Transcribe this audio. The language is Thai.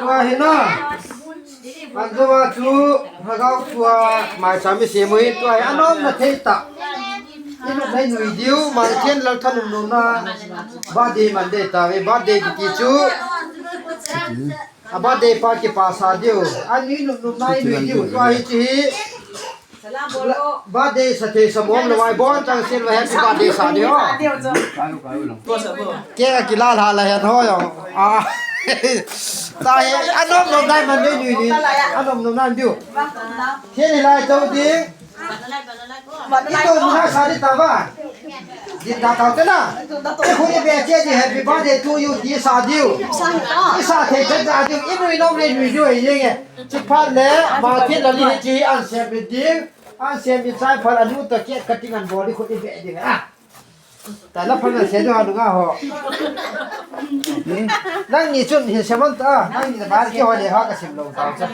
ตัวเห็นเนาะอันตัวชูเขาตัวหมายสามีเสียมือตัวอันนั้นมาเทตะนี่ลูกได้หนุ่ยเดียวมาเช่นเราทำนุ่มๆนะบาดีมันเดตาเวบาดีกิจูบาดีปากิปาซาเดียวอันนี้นุ่มๆได้หนุ่ยเดียวตัวฮิจิบาดีสเตสมองระไว้บอลจังเสียนไว้ให้บาดีซาเดียวเกี่ยกีฬาทาอะไรท้อยอ่ะตายอันนั้นนุ่มได้มันได้หนุ่ยดีอันนั้นนุ่มได้เดียวเที่ยนี่ไรเจ้าดีitu muna sari taba jinda tawte na khuni be che ji happy birthday to you di sa diu di sa the chen da diu inu inom le nui jo yin ye chi phat le ma thit la li ji an se bi ding an se bi sai phal anu ta ke cutting an body khuni be ding a ta la phal se do anu ga ho nang ni chun hi se mon ta nang ni ba ke ho le ha ka sim lo ta cha